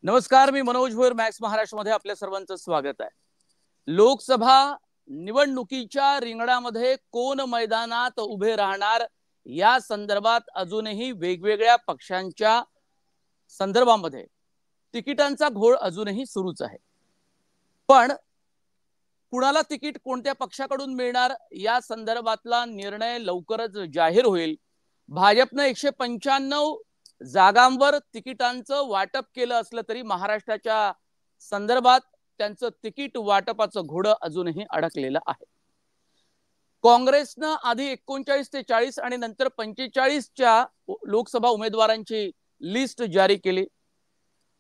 नमस्कार, मी मनोज भोयर मॅक्स महाराष्ट्रामध्ये आपल्या सर्वांचं स्वागत आहे. लोकसभा निवडणुकीच्या रिंगणामध्ये कोण मैदानात उभे राहणार या संदर्भात अजूनही वेगवेगळ्या पक्षांच्या संदर्भामध्ये तिकिटांचा घोळ अजूनही सुरूच आहे. पण कुणाला तिकीट कोणत्या पक्षाकडून मिळणार या संदर्भातला निर्णय लवकरच जाहीर होईल. भाजपनं 195 जागांवर तिकिटांचं वाटप केलं असलं तरी महाराष्ट्राच्या संदर्भात त्यांचं तिकीट वाटपाचं घोडं अजूनही अडकलेलं आहे. काँग्रेसनं आधी 39 ते 40 आणि नंतर 45च्या लोकसभा उमेदवारांची लिस्ट जारी केली.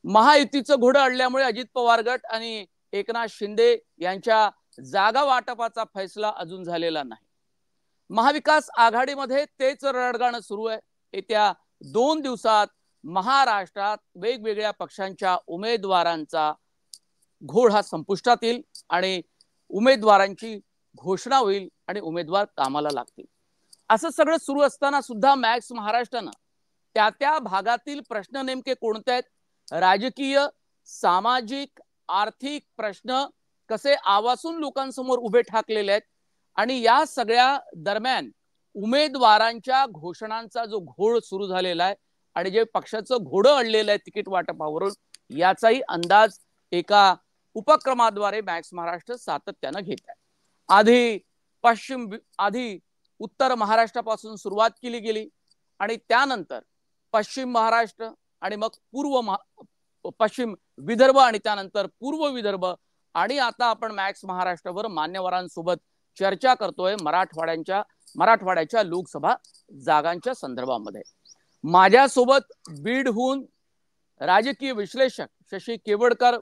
महायुतीचं घोडं अडल्यामुळे अजित पवार गट आणि एकनाथ शिंदे यांच्या जागा वाटपाचा फैसला अजून झालेला नाही. महाविकास आघाडीमध्ये तेच रडगाणं सुरू आहे. येत्या 2 दिवसात महाराष्ट्रात वेगवेगळ्या पक्षांच्या उमेदवारांचा घोळ हा संपुष्टात येईल आणि उमेदवारांची घोषणा होईल आणि उमेदवार कामाला लागतील. असं सगळं सुरू असताना सुद्धा मॅक्स महाराष्ट्रानं त्या भागातील प्रश्न नेमके कोणते आहेत, राजकीय, सामाजिक, आर्थिक प्रश्न कसे आवासून लोकांसमोर उभे ठाकलेले आहेत आणि या सगळ्या दरम्यान उमेदवारांच्या घोषणांचा जो घोळ सुरू झालेला आहे आणि जे पक्षाचं घोडं अडलेलं आहे तिकीट वाटपावरून, याचाही अंदाज एका उपक्रमाद्वारे मॅक्स महाराष्ट्र सातत्यानं घेत आहे. आधी उत्तर महाराष्ट्रापासून सुरुवात केली गेली आणि त्यानंतर पश्चिम महाराष्ट्र आणि मग पश्चिम विदर्भ आणि त्यानंतर पूर्व विदर्भ आणि आता आपण मॅक्स महाराष्ट्रावर मान्यवरांसोबत चर्चा करतोय मराठवाड्याच्या लोकसभा जागांच्या संदर्भामध्ये. माझ्यासोबत बीडहून राजकीय विश्लेषक शशी केवडकर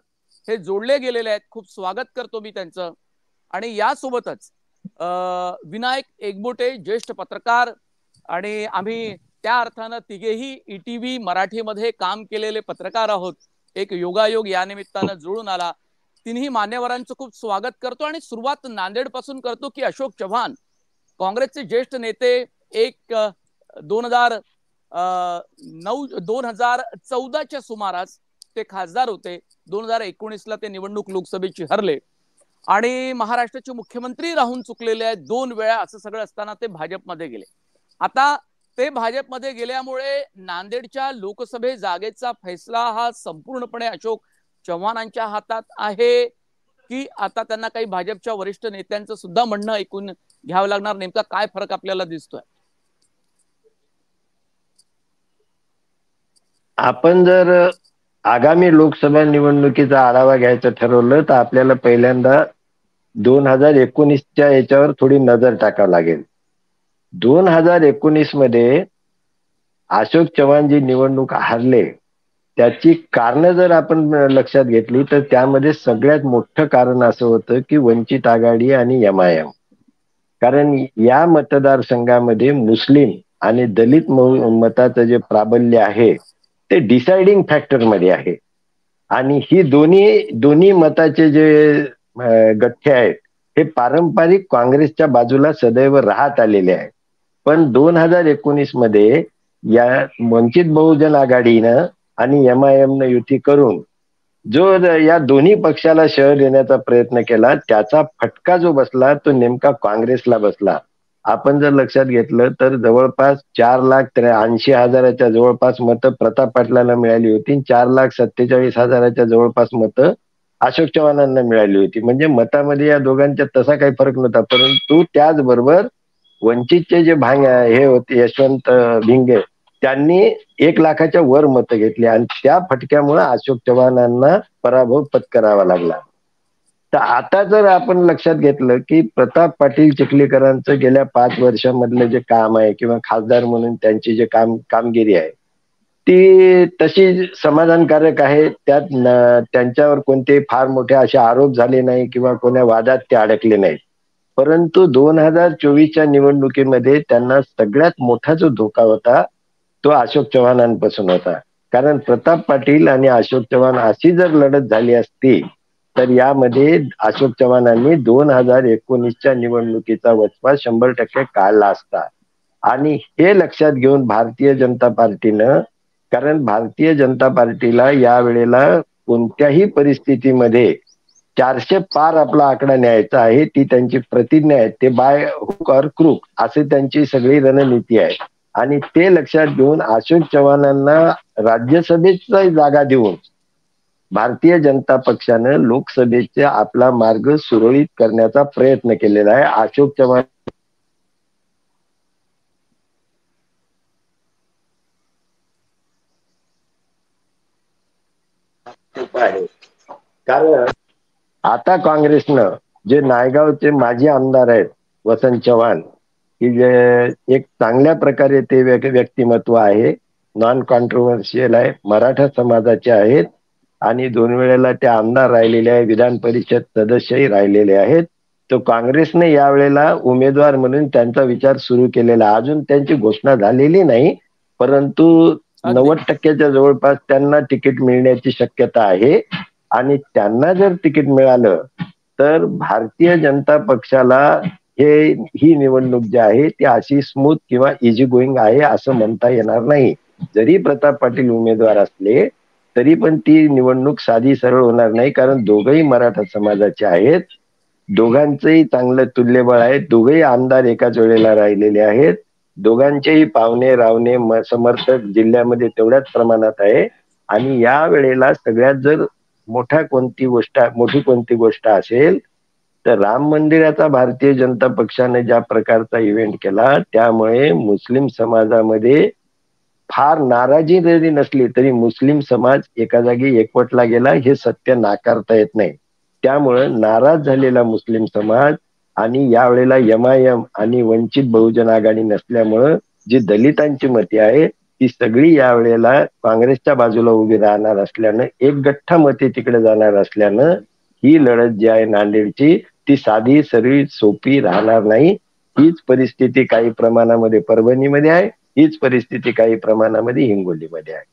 हे जोडले गेलेले आहेत. खूप स्वागत करतो मी त्यांचं. आणि यासोबतच विनायक एकबोटे ज्येष्ठ पत्रकार आणि आम्ही त्या अर्थानं तिघेही ETV मराठीमध्ये काम केलेले पत्रकार आहोत. एक योगायोग या निमित्तानं जुळून आला. तिन्ही मान्यवरांचं खूप स्वागत करतो आणि सुरुवात नांदेड पासून करतो की अशोक चव्हाण काँग्रेसचे ज्येष्ठ नेते 2014च्या सुमारास ते खासदार होते. 2019ला ते निवडणूक लोकसभेची हरले आणि महाराष्ट्राचे मुख्यमंत्री राहून चुकलेले आहेत 2 वेळा. असं सगळं असताना ते भाजपमध्ये गेले. आता ते भाजपमध्ये गेल्यामुळे नांदेडच्या लोकसभे जागेचा फैसला हा संपूर्णपणे अशोक चव्हाणांच्या हातात आहे की आता त्यांना काही भाजपच्या वरिष्ठ नेत्यांचं सुद्धा म्हणणं ऐकून घ्यावं लागणार? नेमका काय फरक आपल्याला दिसतोय? आपण जर आगामी लोकसभा निवडणुकीचा आढावा घ्यायचं ठरवलं तर आपल्याला पहिल्यांदा 2019च्या याच्यावर थोडी नजर टाकावी लागेल. 2019 मध्ये अशोक चव्हाण जी निवडणूक हारले त्याची कारण जर आपण लक्षात घेतली तर त्यामध्ये सगळ्यात मोठं कारण असं होतं की वंचित आघाडी आणि MIM. कारण या मतदारसंघामध्ये मुस्लिम आणि दलित मताचं जे प्राबल्य आहे ते डिसाइडिंग फॅक्टर मध्ये आहे आणि ही दोन्ही मताचे जे गठ्ठे आहेत हे पारंपरिक काँग्रेसच्या बाजूला सदैव राहत आलेले आहे. पण 2019 मध्ये या वंचित बहुजन आघाडीनं आणि MIM न युती करून जो या दोन्ही पक्षाला शह देण्याचा प्रयत्न केला त्याचा फटका जो बसला तो नेमका काँग्रेसला बसला. आपण जर लक्षात घेतलं तर जवळपास 4,83,000च्या जवळपास मतं प्रताप पाटलांना मिळाली होती. 4,47,000च्या जवळपास मतं अशोक चव्हाणांना मिळाली होती. म्हणजे मतामध्ये या दोघांच्या तसा काही फरक नव्हता. परंतु त्याचबरोबर वंचितचे जे हे होते यशवंत भिंगे त्यांनी 1 लाखाच्या वर मतं घेतली आणि त्या फटक्यामुळे अशोक चव्हाणांना पराभव पत्करावा लागला. तर आता जर आपण लक्षात घेतलं की प्रताप पाटील चिखलीकरांचं गेल्या 5 वर्षांमधलं जे काम आहे किंवा खासदार म्हणून त्यांची जे कामगिरी आहे ती तशी समाधानकारक आहे. त्यात त्यांच्यावर कोणते फार मोठे असे आरोप झाले नाही किंवा कोण्या वादात ते अडकले नाहीत. परंतु 2024च्या निवडणुकीमध्ये त्यांना सगळ्यात मोठा जो धोका होता तो अशोक चव्हाणांपासून होता. कारण प्रताप पाटील आणि अशोक चव्हाण अशी जर लढत झाली असती तर यामध्ये अशोक चव्हाणांनी 2019च्या निवडणुकीचा वचपा 100% काढला असता. आणि हे लक्षात घेऊन भारतीय जनता पार्टीनं, कारण भारतीय जनता पार्टीला या वेळेला कोणत्याही परिस्थितीमध्ये 400 पार आपला आकडा न्यायचा आहे, ती त्यांची प्रतिज्ञा आहे. ते बाय हुक और क्रूक असे त्यांची सगळी रणनीती आहे. आणि ते लक्षात घेऊन अशोक चव्हाणांना राज्यसभेचा जागा देऊन भारतीय जनता पक्षानं लोकसभेचा आपला मार्ग सुरळीत करण्याचा प्रयत्न केलेला आहे. अशोक चव्हाण आहे, कारण आता काँग्रेसनं जे नायगावचे माजी आमदार आहेत वसंत चव्हाण, की जे एक चांगल्या प्रकारे ते व्यक्तिमत्व आहे, नॉन कॉन्ट्रोव्हर्शियल आहे, मराठा समाजाचे आहेत आणि 2 वेळेला ते आमदार राहिलेले आहे, विधान परिषद सदस्यही राहिलेले आहेत. तो काँग्रेसने यावेळेला उमेदवार म्हणून त्यांचा विचार सुरू केलेला. अजून त्यांची घोषणा झालेली नाही, परंतु 90% जवळपास त्यांना तिकीट मिळण्याची शक्यता आहे. आणि त्यांना जर तिकीट मिळालं तर भारतीय जनता पक्षाला ही निवडणूक जी आहे ती अशी स्मूथ किंवा इझी गोईंग आहे असं म्हणता येणार नाही. जरी प्रताप पाटील उमेदवार असले तरी पण ती निवडणूक साधी सरळ होणार नाही, कारण दोघंही मराठा समाजाचे आहेत, दोघांचंही चांगलं तुल्यबळ आहे, दोघंही आमदार एकाच वेळेला राहिलेले आहेत, दोघांचेही पाहुणे रावणे समर्थक जिल्ह्यामध्ये तेवढ्याच प्रमाणात आहे. आणि या वेळेला सगळ्यात जर मोठी कोणती गोष्ट असेल तर राम मंदिराचा भारतीय जनता पक्षाने ज्या प्रकारचा इव्हेंट केला, त्यामुळे मुस्लिम समाजामध्ये फार नाराजी जरी नसली तरी मुस्लिम समाज एका जागी एकवटला गेला, हे सत्य नाकारता येत नाही. त्यामुळे नाराज झालेला मुस्लिम समाज आणि यावेळेला MIM आणि वंचित बहुजन आघाडी नसल्यामुळं जी दलितांची मते आहे ती सगळी यावेळेला काँग्रेसच्या बाजूला उभी राहणार असल्यानं, एक गठ्ठा मते तिकडे जाणार असल्यानं ही लढत जी आहे नांदेडची ती साधी सरळ सोपी राहणार नाही. हीच परिस्थिती काही प्रमाणामध्ये परभणीमध्ये आहे, हीच परिस्थिती काही प्रमाणामध्ये हिंगोलीमध्ये आहे.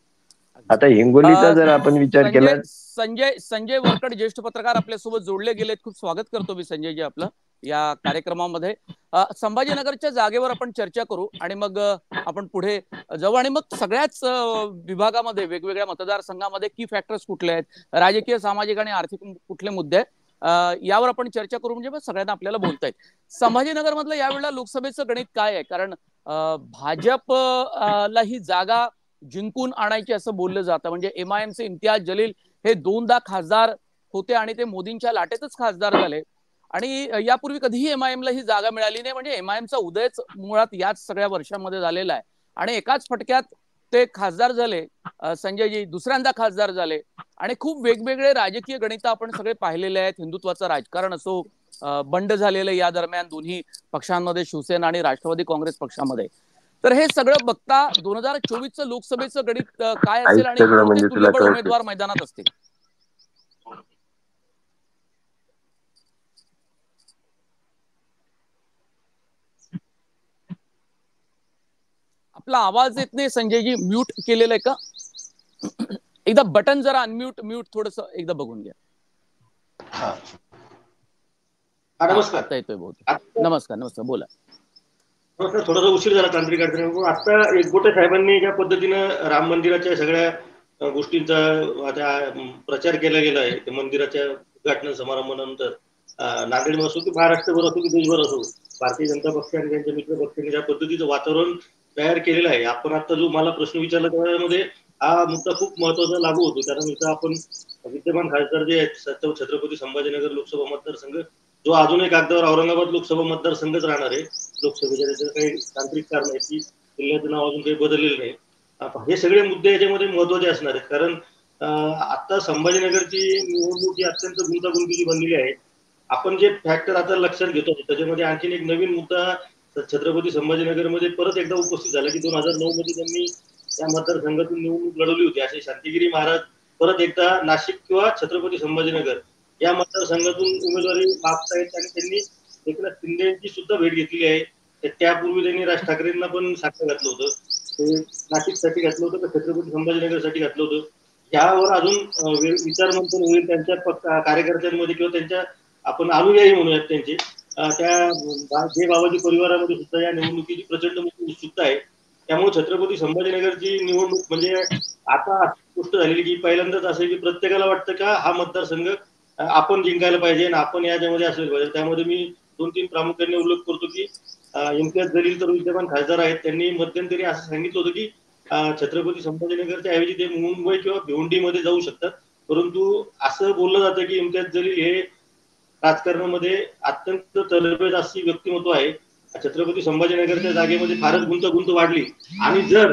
आता हिंगोलीचा जर आपण विचार केला, संजय वरकड ज्येष्ठ पत्रकार आपल्यासोबत जोडले गेलेत. खूप स्वागत करतो मी संजयजी आपलं या कार्यक्रमामध्ये. संभाजीनगरच्या जागेवर आपण चर्चा करू आणि मग आपण पुढे जाऊ आणि मग सगळ्याच विभागामध्ये वेगवेगळ्या मतदारसंघामध्ये की फॅक्टर्स कुठले आहेत, राजकीय सामाजिक आणि आर्थिक कुठले मुद्दे आहेत, यावर आपण चर्चा करू. म्हणजे सगळ्यांना आपल्याला बोलता येईल. संभाजीनगर मधलं यावेळेला लोकसभेचं गणित काय आहे? कारण भाजपला ही जागा जिंकून आणायची असं बोललं जातं. म्हणजे MIMचे इम्तियाज जलील हे 2दा खासदार होते आणि ते मोदींच्या लाटेतच खासदार झाले आणि यापूर्वी कधीही MIMला ही जागा मिळाली नाही. म्हणजे MIMचा उदयच मुळात याच सगळ्या वर्षांमध्ये झालेला आहे आणि एकाच फटक्यात ते खासदार झाले. संजयजी दुसऱ्यांदा खासदार झाले आणि खूप वेगवेगळे राजकीय गणित आपण सगळे पाहिलेले आहेत. हिंदुत्वाचं राजकारण असो, बंड झालेलं या दरम्यान दोन्ही पक्षांमध्ये, शिवसेना आणि राष्ट्रवादी काँग्रेस पक्षामध्ये. तर हे सगळं बघता 2024चं लोकसभेचं गणित काय असेल आणि सगळं कोणते म्हणजे तुला तुल्यबळ कळतं. उमेदवार मैदानात असतील? आपला आवाज येत नाही संजयजी, म्यूट केलेलं आहे का? एकदा बटन जरा अनम्यूट म्यूट थोडस एकदा बघून घ्या. नमस्कार. आता येतोय बहुतेक. नमस्कार नमस्कार, बोला. थोडासा उशीर झाला तांत्रिक अडचणी. आता एकबोटे साहेबांनी ज्या पद्धतीनं राम मंदिराच्या सगळ्या गोष्टींचा आता प्रचार केला गेला आहे, मंदिराच्या उद्घाटन समारंभानंतर नांदेड असो की महाराष्ट्रभर असो की देशभर असो, भारतीय जनता पक्ष आणि त्यांच्या मित्र पक्षांनी ज्या पद्धतीचं वातावरण तयार केलेलं आहे. आपण आता जो मला प्रश्न विचारला त्यामध्ये हा मुद्दा खूप महत्वाचा लागू होतो, कारण इथं आपण विद्यमान खासदार जे आहेत छत्रपती संभाजीनगर लोकसभा मतदारसंघ, जो अजूनही कागदावर औरंगाबाद लोकसभा मतदारसंघच राहणार आहे लोकसभेच्या, त्याचं काही तांत्रिक कारण आहे की जिल्ह्याचं नाव अजून काही बदललेलं नाही. हे सगळे मुद्दे याच्यामध्ये महत्वाचे असणार आहेत, कारण आता संभाजीनगरची निवडणूक ही अत्यंत गुंतागुंतीची बनलेली आहे. आपण जे फॅक्टर आता लक्षात घेतो त्याच्यामध्ये आणखीन एक नवीन मुद्दा छत्रपती संभाजीनगरमध्ये परत एकदा उपस्थित झाला की 2009 मध्ये त्यांनी त्या मतदारसंघातून निवडणूक लढवली होती. असे शांतिगिरी महाराज परत एकदा नाशिक किंवा छत्रपती संभाजीनगर या मतदारसंघातून उमेदवारी मागतायत आणि त्यांनी एकनाथ शिंदेची सुद्धा भेट घेतली आहे. त्यापूर्वी त्यांनी राज ठाकरेंना पण साक्ष घातलं होतं, ते नाशिकसाठी घातलं होतं का छत्रपती संभाजीनगरसाठी घातलं होतं. यावर अजून विचारमंथन होईल त्यांच्या कार्यकर्त्यांमध्ये किंवा त्यांच्या आपण अनुयायी म्हणूयात त्यांचे. त्या जे बाबाजी परिवारामध्ये सुद्धा या निवडणुकीची प्रचंड मोठी उत्सुकता आहे. त्यामुळे छत्रपती संभाजीनगरची निवडणूक म्हणजे आता गोष्ट झालेली की पहिल्यांदाच असं की प्रत्येकाला वाटतं का हा मतदारसंघ आपण जिंकायला पाहिजे आणि आपण याच्यामध्ये असले पाहिजे. त्यामध्ये मी 2-3 प्रामुख्याने उल्लेख करतो की इम्तियाज जलील तर विद्यमान खासदार आहेत, त्यांनी मध्यंतरी असं सांगितलं होतं की छत्रपती संभाजीनगरच्या ऐवजी ते मुंबई किंवा भिवंडीमध्ये जाऊ शकतात. परंतु असं बोललं जातं की इम्तियाज जलील हे राजकारणामध्ये अत्यंत तरबेज अशी व्यक्तिमत्व आहे. छत्रपती संभाजीनगरच्या जागेमध्ये फारच गुंतागुंत वाढली आणि जर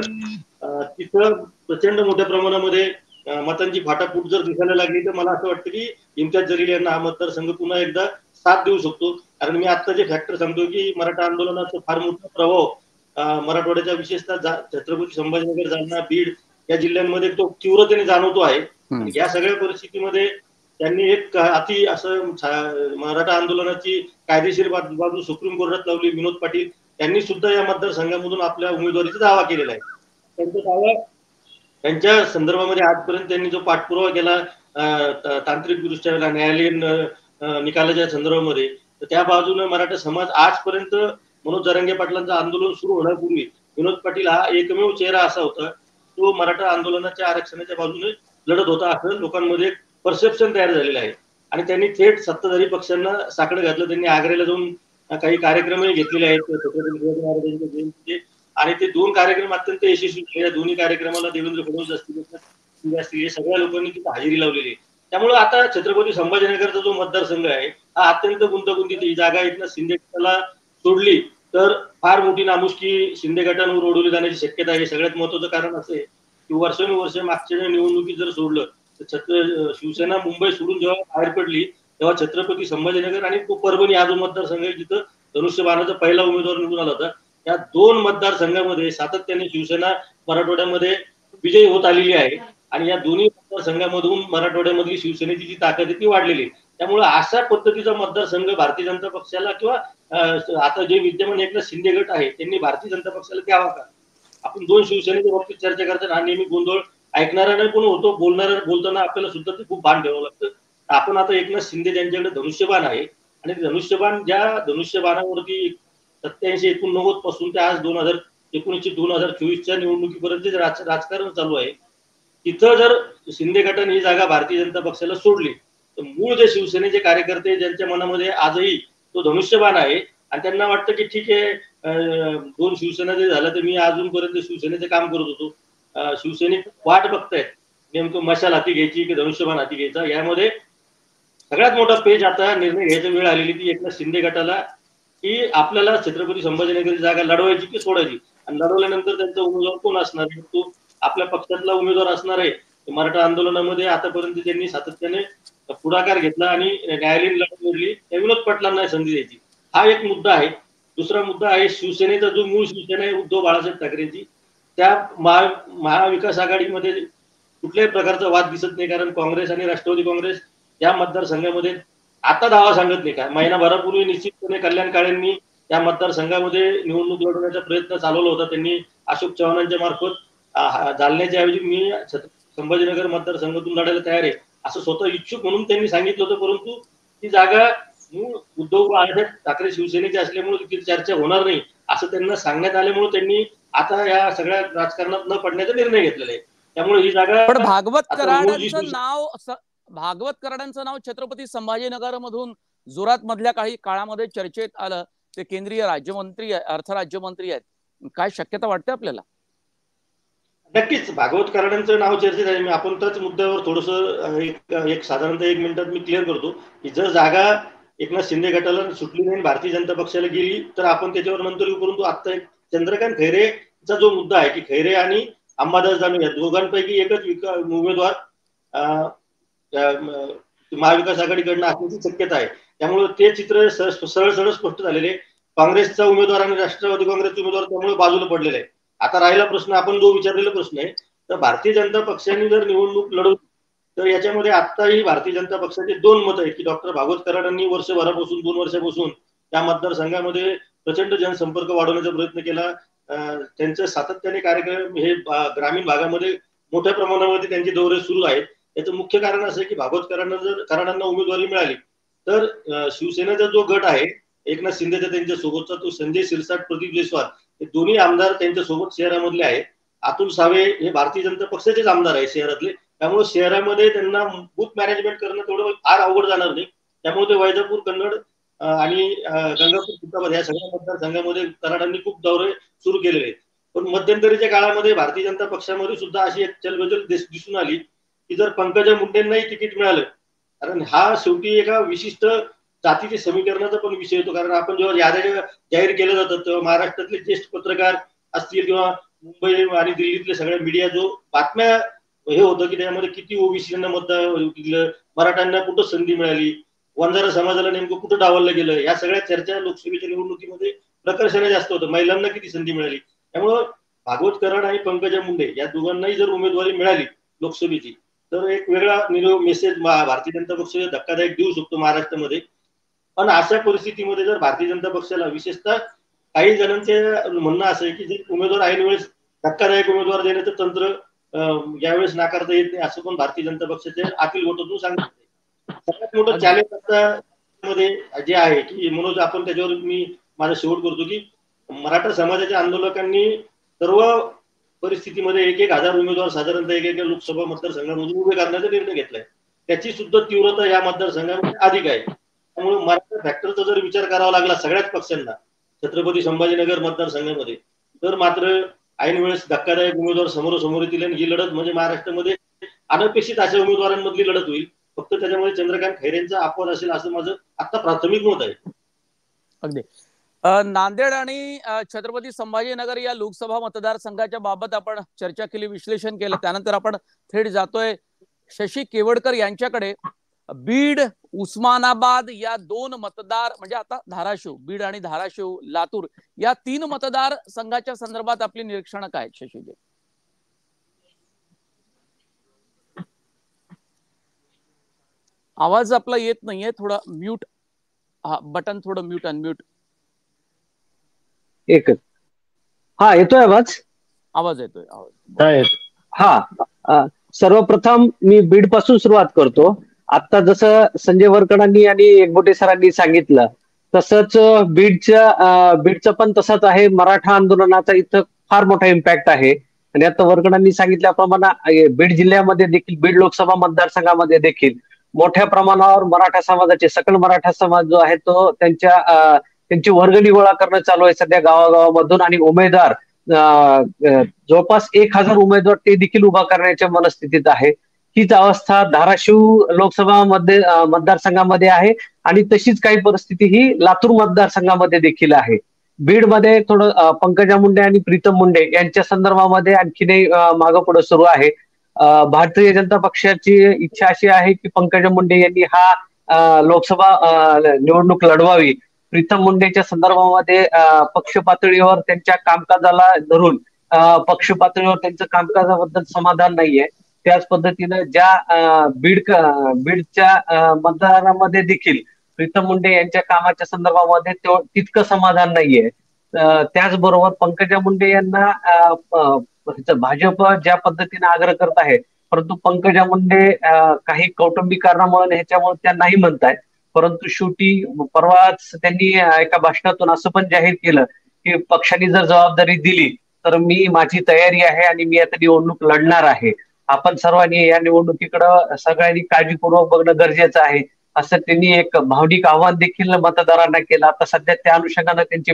तिथं प्रचंड मोठ्या प्रमाणामध्ये मतांची फाटाफूट जर दिसायला लागली तर मला असं वाटतं की इम्तियाज जलील यांना हा मतदारसंघ पुन्हा एकदा साथ देऊ शकतो. कारण मी आता जे फॅक्टर सांगतो की मराठा आंदोलनाचा फार मोठा प्रभाव मराठवाड्याच्या विशेषतः छत्रपती संभाजीनगर, जालना, बीड या जिल्ह्यांमध्ये तो तीव्रतेने जाणवतो आहे. आणि या सगळ्या परिस्थितीमध्ये त्यांनी एक अति असं मराठा आंदोलनाची कायदेशीर बाजू सुप्रीम कोर्टात लावली. विनोद पाटील यांनी सुद्धा या मतदारसंघामधून आपल्या उमेदवारीचा दावा केलेला आहे. त्यांचा दावा त्यांच्या संदर्भामध्ये आजपर्यंत त्यांनी जो पाठपुरावा केला तांत्रिकदृष्ट्या न्यायालयीन निकालाच्या संदर्भामध्ये, तर त्या बाजूने मराठा समाज आजपर्यंत मनोज जरांगे पाटलांचं आंदोलन सुरू होण्यापूर्वी विनोद पाटील हा एकमेव चेहरा असा होता तो मराठा आंदोलनाच्या आरक्षणाच्या बाजूने लढत होता, असं लोकांमध्ये परसेप्शन तयार झालेलं आहे. आणि त्यांनी थेट सत्ताधारी पक्षांना साकडं घातलं. त्यांनी आग्र्याला जाऊन काही कार्यक्रमही घेतलेले आहेत छत्रपती शिवाजी महाराजांच्या जयंतीचे आणि ते 2 कार्यक्रम अत्यंत यशस्वी झाले. या दोन्ही कार्यक्रमाला देवेंद्र फडणवीस असतील हे सगळ्या लोकांनी तिथे हजेरी लावलेली. त्यामुळे आता छत्रपती संभाजीनगरचा जो मतदारसंघ आहे हा अत्यंत गुंतागुंतीत. ही जागा एकनाथ शिंदे गटाला सोडली तर फार मोठी नामुष्की शिंदे गटांवर ओढवली जाण्याची शक्यता आहे. सगळ्यात महत्वाचं कारण असं आहे की वर्षानुवर्ष मागच्या निवडणुकीत जर सोडलं तर शिवसेना मुंबई सोडून जेव्हा बाहेर पडली तेव्हा छत्रपती संभाजीनगर आणि परभणी हा जो मतदारसंघ आहे जिथं धनुष्यबाणाचा पहिला उमेदवार निवडून आला होता, या 2 मतदारसंघामध्ये सातत्याने शिवसेना मराठवाड्यामध्ये विजयी होत आलेली आहे. आणि या दोन्ही मतदारसंघामधून मराठवाड्यामधली शिवसेनेची जी ताकद आहे ती वाढलेली आहे. त्यामुळे अशा पद्धतीचा मतदारसंघ भारतीय जनता पक्षाला किंवा आता जे विद्यमान एकनाथ शिंदे गट आहे त्यांनी भारतीय जनता पक्षाला द्यावा का? आपण 2 शिवसेनेच्या बाबतीत चर्चा करताना हा नेहमी गोंधळ ऐकणारा पण होतो, बोलताना आपल्याला सुद्धा ते खूप भान ठेवावं लागतं. आपण आता एकनाथ शिंदे ज्यांच्याकडे धनुष्यबाण आहे आणि धनुष्यबाण ज्या धनुष्यबाणावरती 87-89 पासून ते आज 2019-2024च्या निवडणुकीपर्यंत राजकारण चालू आहे, तिथं जर शिंदे गटाने ही जागा भारतीय जनता पक्षाला सोडली तर मूळ जे शिवसेनेचे कार्यकर्ते ज्यांच्या मनामध्ये आजही तो धनुष्यबाण आहे आणि त्यांना वाटतं की ठीक आहे 2 शिवसेना जे झालं तर मी अजूनपर्यंत शिवसेनेचे काम करत होतो, शिवसैनिक वाट बघतायत नेमकं मशाल हाती घ्यायची की धनुष्यबाण हाती घ्यायचा. यामध्ये सगळ्यात मोठा पेज आता निर्णय घ्यायची वेळ आलेली ती एकनाथ शिंदे गटाला की आपल्याला छत्रपती संभाजीनगरची जागा लढवायची की सोडायची आणि लढवल्यानंतर त्यांचा उमेदवार कोण असणार आहे, तो आपल्या पक्षातला उमेदवार असणार आहे. मराठा आंदोलनामध्ये आतापर्यंत त्यांनी सातत्याने पुढाकार घेतला आणि न्यायालयीन लढत लढली, त्या विनोद पाटलांना संधी द्यायची. हा एक मुद्दा आहे. दुसरा मुद्दा आहे शिवसेनेचा जो मूळ शिवसेना आहे उद्धव बाळासाहेब ठाकरेंची, त्या महाविकास आघाडीमध्ये कुठल्याही प्रकारचा वाद दिसत नाही. कारण काँग्रेस आणि राष्ट्रवादी काँग्रेस या मतदारसंघामध्ये आता दावा सांगत नाही का, महिनाभरापूर्वी निश्चितपणे कल्याण काळेंनी या मतदारसंघामध्ये निवडणूक लढवण्याचा प्रयत्न चालवला होता. त्यांनी अशोक चव्हाणांच्या मार्फत जालन्याच्या ऐवजी मी संभाजीनगर मतदारसंघातून लढायला तयार आहे असं स्वतः इच्छुक म्हणून त्यांनी सांगितलं होतं. परंतु ती जागा मूळ उद्धव बाळासाहेब ठाकरे शिवसेनेची असल्यामुळे तिथे चर्चा होणार नाही असं त्यांना सांगण्यात आल्यामुळे त्यांनी आता या सगळ्या राजकारणात न पडण्याचा निर्णय घेतलेला आहे. त्यामुळे ही जागा पण भागवत कराडांचं नाव छत्रपती संभाजीनगर मधून जोरात मधल्या काही काळामध्ये चर्चेत आलं. ते केंद्रीय राज्यमंत्री अर्थ राज्यमंत्री आहेत. काय शक्यता वाटते आपल्याला? नक्कीच भागवत कराडांचं नाव चर्चेत आहे. आपण त्याच मुद्द्यावर थोडस एक साधारणतः 1 मिनिटात मी क्लिअर करतो की जर जागा एकनाथ शिंदे गटाला सुटली नाही भारतीय जनता पक्षाला गेली तर आपण त्याच्यावर नंतर येऊ. परंतु आता एक चंद्रकांत खैरेचा जो मुद्दा आहे की खैरे आणि अंबादास दानवे या दोघांपैकी एकच उमेदवार महाविकास आघाडीकडनं असण्याची शक्यता आहे. त्यामुळे ते चित्र सरळ स्पष्ट झालेले. काँग्रेसचा उमेदवार आणि राष्ट्रवादी काँग्रेसचा उमेदवार त्यामुळे बाजूला पडलेला आहे. आता राहिला प्रश्न आपण जो विचारलेला प्रश्न आहे तर भारतीय जनता पक्षाने जर निवडणूक लढवली तर याच्यामध्ये आताही भारतीय जनता पक्षाचे 2 मत आहेत की डॉक्टर भागवत कराडांनी वर्षभरापासून 2 वर्षापासून त्या मतदारसंघामध्ये प्रचंड जनसंपर्क वाढवण्याचा प्रयत्न केला. त्यांचे सातत्याने कार्यक्रम हे ग्रामीण भागामध्ये मोठ्या प्रमाणामध्ये त्यांचे दौरे सुरू आहेत. याचं मुख्य कारण असं आहे की भागवत कराडांना उमेदवारी मिळाली तर शिवसेनेचा जो गट आहे एकनाथ शिंदेचा त्यांच्या सोबतचा तो संजय शिरसाट, प्रदीप जयस्वाल हे दोन्ही आमदार त्यांच्यासोबत शहरामधले आहेत. अतुल सावे हे भारतीय जनता पक्षाचेच आमदार आहे शहरातले, त्यामुळे शहरामध्ये त्यांना बूथ मॅनेजमेंट करणं थोडं फार अवघड जाणार नाही. त्यामुळे ते वैजापूर, कन्नड आणि गंगापूर, खुलताबाद या सगळ्या मतदारसंघामध्ये कराडांनी खूप दौरे सुरू केलेले आहेत. पण मध्यंतरीच्या काळामध्ये भारतीय जनता पक्षामध्ये सुद्धा अशी एक चलबदल दिसून आली की जर पंकजा मुंडेंनाही तिकीट मिळालं, कारण हा शेवटी एका विशिष्ट जातीच्या समीकरणाचा पण विषय होतो. कारण आपण जेव्हा याद्या जाहीर केल्या जातात तेव्हा महाराष्ट्रातले ज्येष्ठ पत्रकार असतील किंवा मुंबई आणि दिल्लीतले सगळ्या मीडिया जो बातम्या हे होतं की त्यामध्ये किती ओबीसींना मतदान दिलं, मराठ्यांना कुठं संधी मिळाली, वंजारा समाजाला नेमकं कुठं डावललं गेलं, या सगळ्या चर्चा लोकसभेच्या निवडणुकीमध्ये प्रकर्षाने जास्त होतं. महिलांना किती संधी मिळाली. त्यामुळं भागवत कराड आणि पंकजा मुंडे या दोघांनाही जर उमेदवारी मिळाली लोकसभेची तर एक वेगळा मेसेज भारतीय जनता पक्ष धक्कादायक देऊ शकतो महाराष्ट्रामध्ये. पण अशा परिस्थितीमध्ये जर भारतीय जनता पक्षाला विशेषतः काही जणांचे म्हणणं असं आहे की जर उमेदवार ऐन वेळेस धक्कादायक उमेदवार देण्याचं तंत्र यावेळेस नाकारता येत नाही, असं पण भारतीय जनता पक्षाचे अखिल गोटतून सांगितलं. सगळ्यात मोठं चॅलेंज आता मध्ये जे आहे की मनोज, आपण त्याच्यावर मी माझा शेवट करतो की मराठा समाजाच्या आंदोलकांनी सर्व परिस्थितीमध्ये 1,000 उमेदवार साधारणतः एक लोकसभा मतदारसंघामधून उभे करण्याचा निर्णय घेतलाय. त्याची सुद्धा तीव्रता या मतदारसंघामध्ये अधिक आहे. त्यामुळे मराठा फॅक्टरचा जर विचार करावा लागला सगळ्याच पक्षांना छत्रपती संभाजीनगर मतदारसंघामध्ये, तर मात्र ऐन वेळेस धक्कादायक उमेदवार समोरासमोर येतील आणि ही लढत म्हणजे महाराष्ट्रामध्ये अनपेक्षित अशा उमेदवारांमधली लढत होईल. फक्त त्याच्यामध्ये चंद्रकांत खैरेंचा अपवाद असेल असं माझं आता प्राथमिक मत आहे. अगदी. नांदेड आणि छत्रपती संभाजीनगर या लोकसभा मतदारसंघाच्या बाबत आपण चर्चा केली, विश्लेषण केलं. त्यानंतर आपण थेट जातोय शशी केवडकर यांच्याकडे. बीड, उस्मानाबाद या दोन मतदार म्हणजे आता धाराशिव, बीड आणि धाराशिव, लातूर या 3 मतदार संघाच्या संदर्भात आपली निरीक्षणं काय शशीजी? आवाज आपला येत नाहीये, थोडा म्यूट, बटन थोडं म्यूट अनम्यूट. एकच. हा, येतोय आवाज? आवाज येतोय, आवाज. हा, सर्वप्रथम मी बीड पासून सुरुवात करतो. आता जसं संजय वरकडांनी आणि एकबोटे सरांनी सांगितलं तसंच बीडचं पण तसंच आहे. मराठा आंदोलनाचा इथं फार मोठा इम्पॅक्ट आहे. आणि आता वरकडांनी सांगितल्याप्रमाणे बीड जिल्ह्यामध्ये देखील, बीड लोकसभा मतदारसंघामध्ये देखील मोठ्या प्रमाणावर मराठा समाजाचे, सकल मराठा समाज जो आहे तो त्यांची वर्गणी गोळा करणं चालू आहे सध्या गावागावामधून. आणि उमेदवार जवळपास 1,000 उमेदवार ते देखील उभा करण्याच्या मनस्थितीत आहे. हीच अवस्था धाराशिव लोकसभा मतदारसंघामध्ये आहे आणि तशीच काही परिस्थिती ही लातूर मतदारसंघामध्ये देखील आहे. बीडमध्ये थोडं पंकजा मुंडे आणि प्रीतम मुंडे यांच्या संदर्भामध्ये आणखीनही मागं पुढे सुरू आहे. भारतीय जनता पक्षाची इच्छा अशी आहे की पंकजा मुंडे यांनी हा लोकसभा निवडणूक लढवावी. प्रीतम मुंडेच्या संदर्भामध्ये पक्ष पातळीवर त्यांच्या कामकाजाला धरून पक्ष पातळीवर त्यांचं कामकाजाबद्दल समाधान नाहीये. त्याच पद्धतीनं ज्या बीडच्या मतदारांमध्ये देखील प्रीतम मुंडे यांच्या कामाच्या संदर्भामध्ये तितकं समाधान नाहीये. त्याचबरोबर पंकजा मुंडे यांना भाजप ज्या पद्धतीने आग्रह करत आहे, परंतु पंकजा मुंडे काही कौटुंबिक कारणामुळे ह्याच्यामुळे त्या नाही म्हणतायत. परंतु शेवटी परवाच त्यांनी एका भाषणातून असं पण जाहीर केलं की पक्षाने जर जबाबदारी दिली तर माझी तयारी आहे आणि मी आता निवडणूक लढणार आहे. आपण सर्वांनी या निवडणुकीकडे सगळ्यांनी काळजीपूर्वक बघणं गरजेचं आहे, असं त्यांनी एक भावनिक आव्हान देखील मतदारांना केलं. आता सध्या त्या अनुषंगाने त्यांचे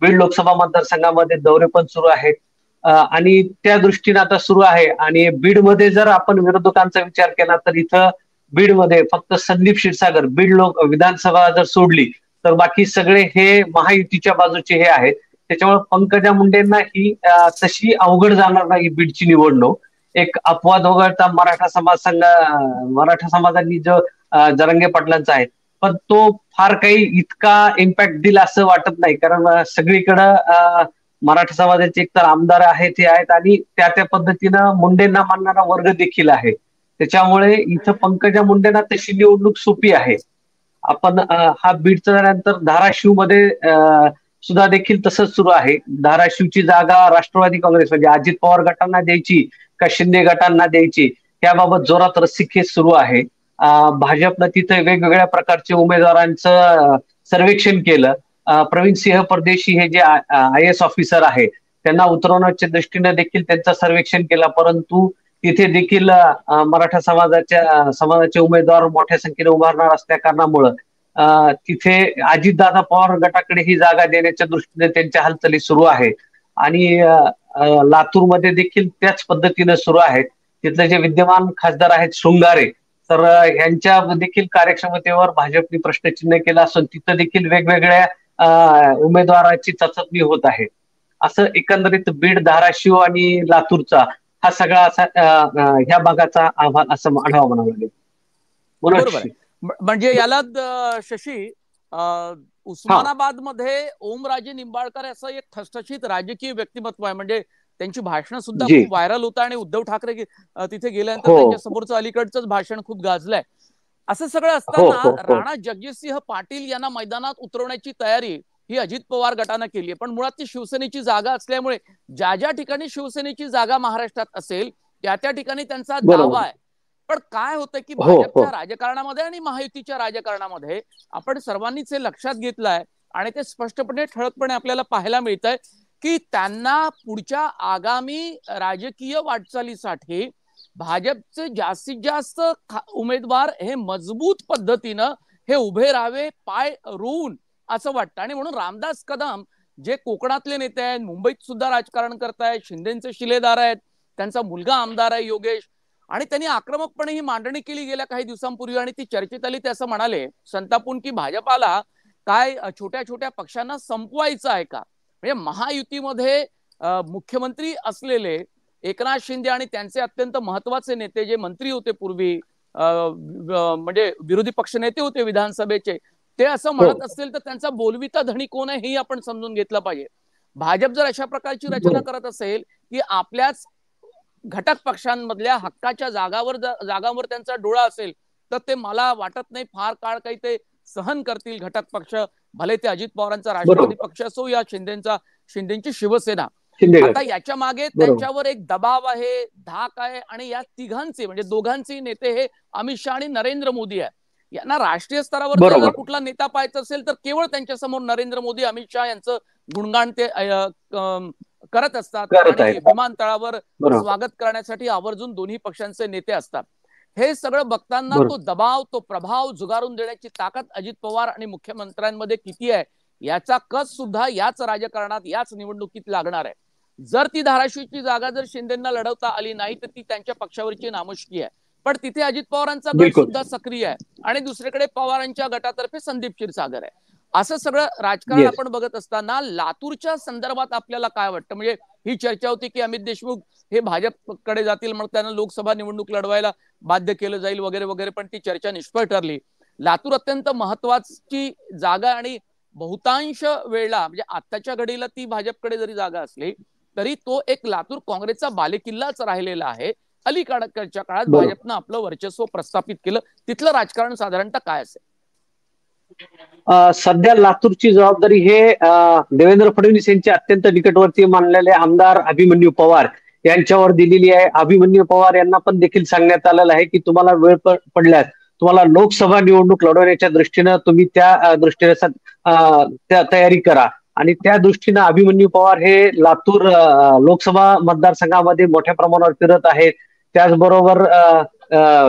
बीड लोकसभा मतदारसंघामध्ये दौरे पण सुरू आहेत आणि त्या दृष्टीने आता सुरू आहे. आणि बीडमध्ये जर आपण विरोधकांचा विचार केला तर इथं बीडमध्ये फक्त संदीप क्षीरसागर बीड विधानसभा जर सोडली तर बाकी सगळे हे महायुतीच्या बाजूचे हे आहेत. त्याच्यामुळे पंकजा मुंडेंना ही तशी अवघड जाणार नाही बीडची निवडणूक. एक अपवाद वगळता मराठा समाजांनी जो जरांगे पाटलांचा आहे, पण तो फार काही इतका इम्पॅक्ट दिल असं वाटत नाही. कारण सगळीकडं मराठा समाजाचे एकतर आमदार आहेत हे आहेत आणि त्या पद्धतीनं मुंडेंना मानणारा वर्ग देखील आहे. त्याच्यामुळे इथं पंकजा मुंडेंना तशी निवडणूक सोपी आहे. आपण हा बीडचा झाल्यानंतर धाराशिव मध्ये सुद्धा देखील तसंच सुरू आहे. धाराशिवची जागा राष्ट्रवादी काँग्रेस म्हणजे अजित पवार गटांना द्यायची का शिंदे गटांना द्यायची याबाबत जोरात रस्सीखेच सुरू आहे. भाजपनं तिथे वेगवेगळ्या प्रकारचे उमेदवारांचं सर्वेक्षण केलं प्रवीण सिंह परदेशी हे जे IAS ऑफिसर आहे त्यांना उतरवण्याच्या दृष्टीने देखील त्यांचं सर्वेक्षण केलं, परंतु तिथे देखील मराठा समाजाचे उमेदवार मोठ्या संख्येने उभारणार असल्या कारणामुळं तिथे अजितदादा पवार गटाकडे ही जागा देण्याच्या दृष्टीने त्यांच्या हालचाली सुरू आहे. आणि लातूरमध्ये देखील त्याच पद्धतीने सुरू आहेत. तिथले जे विद्यमान खासदार आहेत शृंगारे, तर यांच्या देखील कार्यक्षमतेवर भाजपने प्रश्नचिन्ह केलं असून तिथं देखील वेगवेगळ्या उमेदवाराची चाचपणी होत आहे. असं एकंदरीत बीड, धाराशिव आणि लातूरचा हा सगळा असा ह्या भागाचा अहवाल असं आढावा म्हणावा लागेल. बरोबर. म्हणजे याला शशी उस्मानाबाद मध्ये ओमराजे निंबाळकर असं एक ठसठशीत राजकीय व्यक्तिमत्व आहे. म्हणजे त्यांची भाषणं सुद्धा खूप व्हायरल होतं आणि उद्धव ठाकरे तिथे गेल्यानंतर त्यांच्या समोरचं अलीकडचंच भाषण खूप गाजलंय. असं सगळं असताना राणा जगजितसिंह पाटील यांना मैदानात उतरवण्याची तयारी ही अजित पवार गटानं केली आहे. पण मुळात ती शिवसेनेची जागा असल्यामुळे ज्या ज्या ठिकाणी शिवसेनेची जागा महाराष्ट्रात असेल त्या त्या ठिकाणी त्यांचा दावा आहे. पण काय होतं की भाजपच्या राजकारणामध्ये आणि महायुतीच्या राजकारणामध्ये आपण सर्वांनीच हे लक्षात घेतलंय आणि ते स्पष्टपणे ठळकपणे आपल्याला पाहायला मिळत आहे की त्यांना पुढच्या आगामी राजकीय वाटचालीसाठी भाजपचे जास्तीत जास्त उमेदवार हे मजबूत पद्धतीनं हे उभे राहावे, पाय रोवून, असं वाटतं. आणि म्हणून रामदास कदम जे कोकणातले नेते आहेत, मुंबईत सुद्धा राजकारण करतायत, शिंदेचे शिलेदार आहेत, त्यांचा मुलगा आमदार आहे योगेश, आणि त्यांनी आक्रमकपणे ही मांडणी केली गेल्या काही दिवसांपूर्वी आणि ती चर्चेत आली. ते असं म्हणाले संतापून की भाजपाला काय छोट्या छोट्या पक्षांना संपवायचं आहे का? म्हणजे महायुतीमध्ये मुख्यमंत्री असलेले एकनाथ शिंदे आणि त्यांचे अत्यंत महत्वाचे नेते जे मंत्री होते पूर्वी, म्हणजे विरोधी पक्ष नेते होते विधानसभेचे, ते असं म्हणत असतील तर त्यांचा बोलविता धणी कोण आहे हे आपण समजून घेतलं पाहिजे. भाजप जर अशा प्रकारची रचना करत असेल की आपल्याच घटक पक्षांमधल्या हक्काच्या जागांवर त्यांचा डोळा असेल तर ते मला वाटत नाही फार काळ काही ते सहन करतील घटक पक्ष, भले ते अजित पवारांचा राष्ट्रवादी पक्ष असो या शिंदेची शिवसेना. आता याच्या मागे त्यांच्यावर एक दबाव आहे, धाक आहे आणि या तिघांचे म्हणजे दोघांचे नेते हे अमित शहा आणि नरेंद्र मोदी आहे. यांना राष्ट्रीय स्तरावर जर कुठला नेता पाहायचा असेल तर केवळ त्यांच्या समोर नरेंद्र मोदी, अमित शहा यांचं गुणगान ते करत असतात आणि विमानतळावर स्वागत करण्यासाठी आवर्जून दोन्ही पक्षांचे नेते असतात. हे सगळं बघताना तो दबाव, तो प्रभाव जुगारून देण्याची ताकद अजित पवार आणि मुख्यमंत्र्यांमध्ये किती आहे याचा कस सुद्धा याच राजकारणात, याच निवडणुकीत लागणार आहे. जर ती धाराशिवची जागा जर शिंदेंना लढवता आली नाही तर ती त्यांच्या पक्षावरची नामुष्की आहे. पण तिथे अजित पवारांचा गट सुद्धा सक्रिय आहे आणि दुसरीकडे पवारांच्या गटातर्फे संदीप क्षीरसागर आहे. असं सगळं राजकारण आपण बघत असताना लातूरच्या संदर्भात आपल्याला काय वाटतं? म्हणजे ही चर्चा होती की अमित देशमुख हे भाजपकडे जातील, मग त्यांना लोकसभा निवडणूक लढवायला बाध्य केलं जाईल वगैरे वगैरे, पण ती चर्चा निष्फळ ठरली. लातूर अत्यंत महत्वाची जागा आणि बहुतांश वेळेला म्हणजे आताच्या घडीला ती भाजपकडे जरी जागा असली तरी तो एक लातूर काँग्रेसचा बालेकिल्लाच राहिलेला आहे. अलीकडच्या काळात भाजपनं आपलं वर्चस्व प्रस्थापित केलं. तिथलं राजकारण साधारणतः काय असेल? सध्या लातूरची जबाबदारी हे देवेंद्र फडणवीस यांचे अत्यंत निकटवर्तीय मानलेले आमदार अभिमन्यू पवार यांच्यावर दिलेली आहे. अभिमन्यू पवार यांना पण देखील सांगण्यात आलेलं आहे की तुम्हाला वेळ पडल्यास तुम्हाला लोकसभा निवडणूक लढवण्याच्या दृष्टीनं तुम्ही त्या दृष्टीने तयारी करा. आणि त्या दृष्टीनं अभिमन्यू पवार हे लातूर लोकसभा मतदारसंघामध्ये मोठ्या प्रमाणावर फिरत आहेत. त्याचबरोबर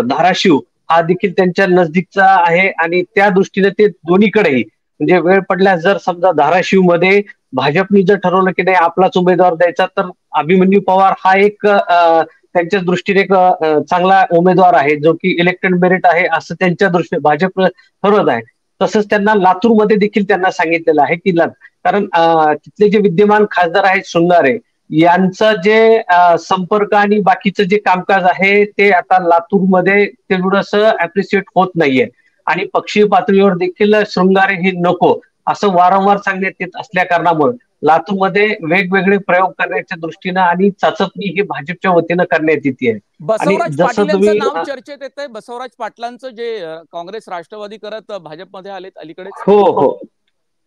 धाराशिव हा देखील त्यांच्या नजदीकचा आहे आणि त्या दृष्टीने ते दोन्हीकडेही म्हणजे वेळ पडल्यास जर समजा धाराशिव मध्ये भाजपने जर ठरवलं की नाही आपलाच उमेदवार द्यायचा तर अभिमन्यू पवार हा एक त्यांच्या दृष्टीने एक चांगला उमेदवार आहे जो की इलेक्टेड मेरिट आहे असं त्यांच्या दृष्टीने भाजप ठरवत आहे. तसंच त्यांना लातूरमध्ये देखील त्यांना सांगितलेलं आहे की कारण तिथले जे विद्यमान खासदार आहेत शृंगारे यांचं जे संपर्क आणि बाकीचं जे कामकाज आहे ते आता लातूरमध्ये तेवढंसं अप्रिशिएट होत नाहीये आणि पक्षीय पातळीवर देखील शृंगारे हे नको असं वारंवार सांगण्यात येत असल्या कारणामुळे लातूरमध्ये वेगवेगळे प्रयोग करण्याच्या दृष्टीनं आणि चाचपणी ही भाजपच्या वतीनं करण्यात येते. बसवराज पाटलांचं नाव चर्चेत येतंय. बसवराज पाटलांचं जे काँग्रेस राष्ट्रवादी करत भाजपमध्ये आलेत अलीकडे. हो.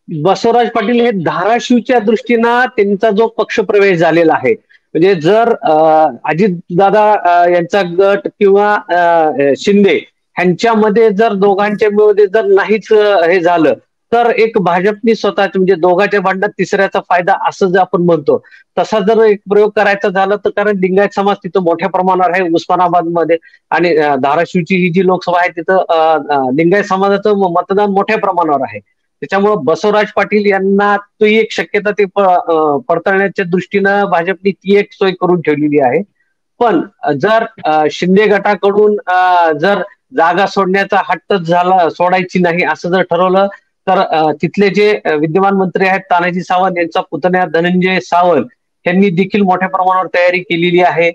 बसवराज पाटील हे धाराशिवच्या दृष्टीनं त्यांचा जो पक्षप्रवेश झालेला आहे म्हणजे जर अजितदादा यांचा गट किंवा शिंदे ह्यांच्यामध्ये जर दोघांच्या मध्ये जर नाहीच हे झालं तर एक भाजपनी स्वतः म्हणजे दोघांच्या भांडणात तिसऱ्याचा फायदा असं जर आपण म्हणतो, तसा जर एक प्रयोग करायचा झाला तर, कारण लिंगायत समाज तिथं मोठ्या प्रमाणावर आहे उस्मानाबाद मध्ये, आणि धाराशिवची ही जी लोकसभा आहे तिथं लिंगायत समाजाचं मतदान मोठ्या प्रमाणावर आहे. त्याच्यामुळे बसवराज पाटील यांना तो एक शक्यता ते पडताळण्याच्या दृष्टीनं भाजपने ती एक सोय करून ठेवलेली आहे. पण जर शिंदे गटाकडून जर जागा सोडण्याचा हट्टच झाला, सोडायची नाही असं जर ठरवलं, तर तिथले जे विद्यमान मंत्री आहेत तानाजी सावंत यांचा पुतण्या धनंजय सावंत यांनी देखील मोठ्या प्रमाणावर तयारी केलेली आहे.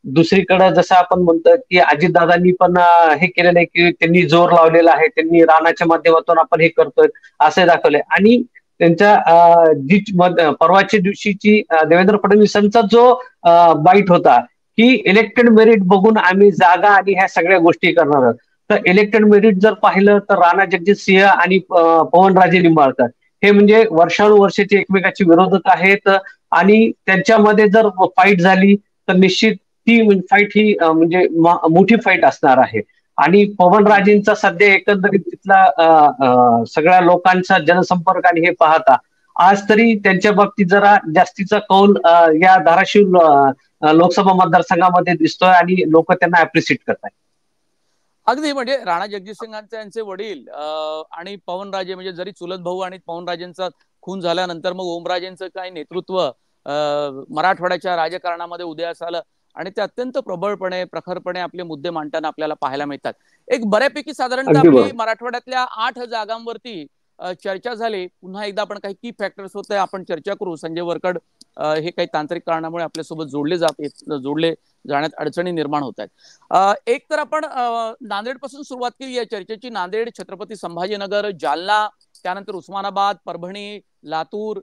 दुसरीकडे जसं आपण म्हणतो की अजितदादांनी पण हे केलेलं आहे की त्यांनी जोर लावलेला आहे, त्यांनी राणाच्या माध्यमातून आपण हे करतोय असे दाखवले. आणि त्यांच्या परवाच्या दिवशीची देवेंद्र फडणवीसांचा जो बाईट होता की इलेक्टेड मेरिट बघून आम्ही जागा आणि ह्या सगळ्या गोष्टी करणार आहोत, तर इलेक्टेड मेरिट जर पाहिलं तर राणा जगजितसिंह आणि पवनराजे निंबाळकर हे म्हणजे वर्षानुवर्षाचे एकमेकाचे विरोधक आहेत. आणि त्यांच्यामध्ये जर फाईट झाली तर निश्चित ती फाईट ही म्हणजे मोठी फाईट असणार आहे. आणि पवनराजेंचा सध्या एकंदरीत तिथला सगळ्या लोकांचा जनसंपर्क आणि हे पाहता आज तरी त्यांच्या बाबतीत जरा जास्तीचा कौल या धाराशिव लोकसभा मतदारसंघामध्ये दिसतोय आणि लोक त्यांना अप्रिशिएट करतात. अगदी म्हणजे राणा जगजितसिंहांचे यांचे वडील आणि पवनराजे म्हणजे जरी चुलत भाऊ आणि पवनराजेंचा खून झाल्यानंतर मग ओमराजेंचं काही नेतृत्व मराठवाड्याच्या राजकारणामध्ये उदयास आलं आणि ते अत्यंत प्रबळपणे प्रखरपणे आपले मुद्दे मांडताना आपल्याला पाहायला मिळतात. एक बऱ्यापैकी साधारणतः आपली मराठवाड्यातल्या 8 जागांवरती चर्चा झाली. पुन्हा एकदा आपण काही की फॅक्टर्स होते आपण चर्चा करू. संजय वरकड हे काही तांत्रिक कारणामुळे आपल्यासोबत जोडले जाण्यात अडचणी निर्माण होत आहेत. एक तर आपण नांदेड पासून सुरुवात केली या चर्चेची. नांदेड, छत्रपती संभाजीनगर, जालना, त्यानंतर उस्मानाबाद, परभणी, लातूर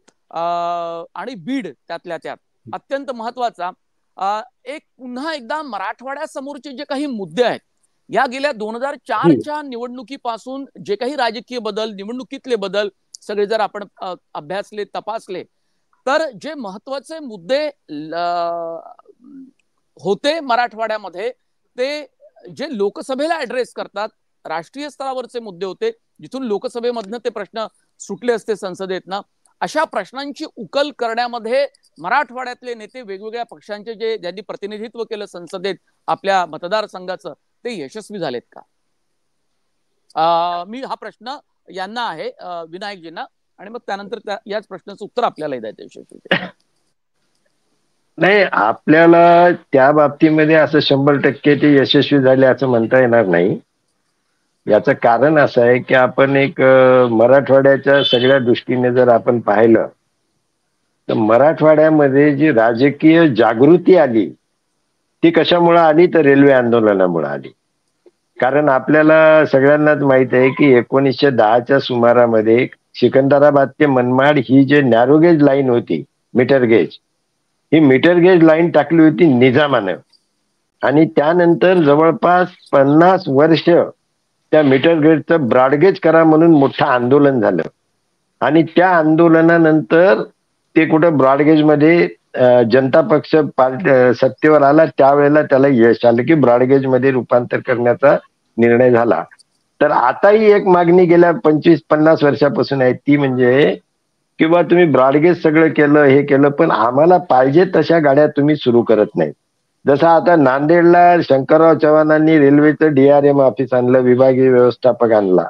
आणि बीड त्यातल्या त्यात अत्यंत महत्वाचा एक पुन्हा एकदा मराठवाड्यासमोरचे जे काही मुद्दे आहेत या गेल्या 2004च्या निवडणुकीपासून जे काही राजकीय बदल, निवडणुकीतले बदल सगळे जर आपण अभ्यासले, तपासले तर जे महत्वाचे मुद्दे होते मराठवाड्यामध्ये ते जे लोकसभेला ऍड्रेस करतात, राष्ट्रीय स्तरावरचे मुद्दे होते जिथून लोकसभेमधनं ते प्रश्न सुटले असते संसदेतनं, अशा प्रश्नांची उकल करण्यामध्ये मराठवाड्यातले नेते वेगवेगळ्या पक्षांचे जे ज्यांनी प्रतिनिधित्व केलं संसदेत आपल्या मतदारसंघाचं ते यशस्वी झालेत का? मी हा प्रश्न यांना आहे विनायकजींना आणि मग त्यानंतर याच प्रश्नाचं उत्तर आपल्याला द्यायचं यशस्वी. नाही, आपल्याला त्या बाबतीमध्ये असं 100% ते यशस्वी झाले असं म्हणता येणार नाही. याचं कारण असं आहे की आपण एक मराठवाड्याच्या सगळ्या दृष्टीने जर आपण पाहिलं तर मराठवाड्यामध्ये जी राजकीय जागृती आली ती कशामुळे आली तर रेल्वे आंदोलनामुळे आली. कारण आपल्याला सगळ्यांनाच माहित आहे की 1910च्या सुमारामध्ये सिकंदराबाद ते मनमाड ही जे नॅरोगेज लाईन होती, मीटर गेज, ही मीटर गेज लाईन टाकली होती निजामानं. आणि त्यानंतर जवळपास 50 वर्ष त्या मीटर गेजचं ब्रॉडगेज करा म्हणून मोठं आंदोलन झालं. आणि त्या आंदोलनानंतर ते कुठं ब्रॉडगेज मध्ये जनता पक्ष सत्तेवर आला त्यावेळेला त्याला यश आलं की ब्रॉडगेज मध्ये रूपांतर करण्याचा निर्णय झाला. तर आताही एक मागणी गेल्या 25-50 वर्षापासून आहे ती म्हणजे किंवा तुम्ही ब्रॉडगेज सगळं केलं हे केलं पण आम्हाला पाहिजे तशा गाड्या तुम्ही सुरू करत नाही. जसं आता नांदेडला शंकरराव चव्हाणांनी रेल्वेचं DRM ऑफिस आणलं, विभागीय व्यवस्थापक आणला.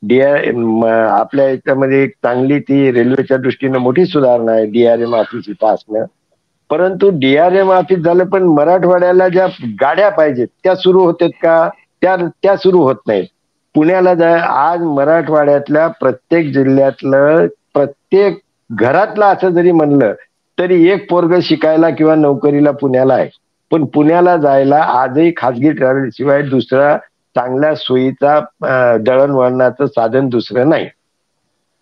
आपल्या याच्यामध्ये एक चांगली ती रेल्वेच्या दृष्टीनं मोठी सुधारणा आहे DRM ऑफिस इथं असणं. परंतु DRM ऑफिस झालं पण मराठवाड्याला ज्या गाड्या पाहिजेत त्या सुरू होतात का? त्या सुरू होत नाहीत. पुण्याला आज मराठवाड्यातल्या प्रत्येक जिल्ह्यातलं प्रत्येक घरातलं असं जरी म्हणलं तरी एक पोरग शिकायला किंवा नोकरीला पुण्याला आहे. पण पुण्याला जायला आजही खाजगी ट्रॅव्हल शिवाय दुसरा चांगल्या सोयीचा दळणवळणाचं साधन दुसरं नाही.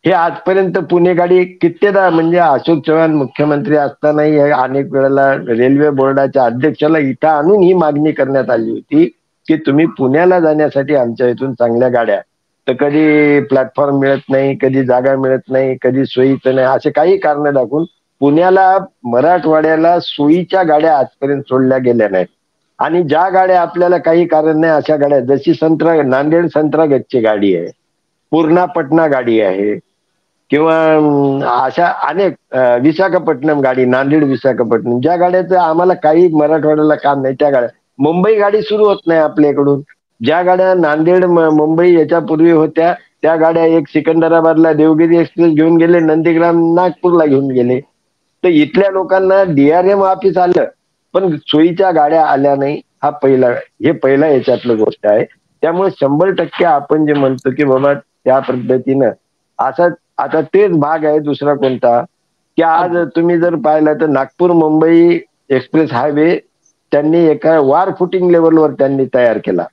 हे आजपर्यंत पुणे गाडी कित्येदा म्हणजे अशोक चव्हाण मुख्यमंत्री असतानाही अनेक वेळेला रेल्वे बोर्डाच्या अध्यक्षाला इथं आणून ही मागणी करण्यात आली होती की तुम्ही पुण्याला जाण्यासाठी आमच्या इथून चांगल्या गाड्या, तर कधी प्लॅटफॉर्म मिळत नाही, कधी जागा मिळत नाही, कधी सोयीचं नाही, असे काही कारण दाखवून पुण्याला मराठवाड्याला सोयीच्या गाड्या आजपर्यंत सोडल्या गेल्या नाहीत. आणि ज्या गाड्या आपल्याला काही कारण नाही अशा गाड्या, जशी नांदेड संत्रागतची गाडी आहे, पूर्णा पटना गाडी आहे, किंवा अशा अनेक विशाखापट्टणम गाडी, नांदेड विशाखापट्टणम, ज्या गाड्याचं आम्हाला काही मराठवाड्याला काम नाही त्या गाड्या. मुंबई गाडी सुरू होत नाही आपल्याकडून. ज्या गाड्या नांदेड मुंबई याच्यापूर्वी होत्या त्या गाड्या एक सिकंदराबादला देवगिरी एक्सप्रेस घेऊन गेले, नंदीग्राम नागपूरला घेऊन गेले. तर इथल्या लोकांना DRM ऑफिस आलं पण सोयीच्या गाड्या आल्या नाही. हे पहिला याच्यातलं गोष्ट आहे. त्यामुळे 100% आपण जे म्हणतो की बाबा त्या पद्धतीनं असा आता तेच भाग आहे दुसरा कोणता, की आज तुम्ही जर पाहिलं तर नागपूर मुंबई एक्सप्रेस हायवे त्यांनी एका वार फुटिंग लेवलवर त्यांनी तयार केला.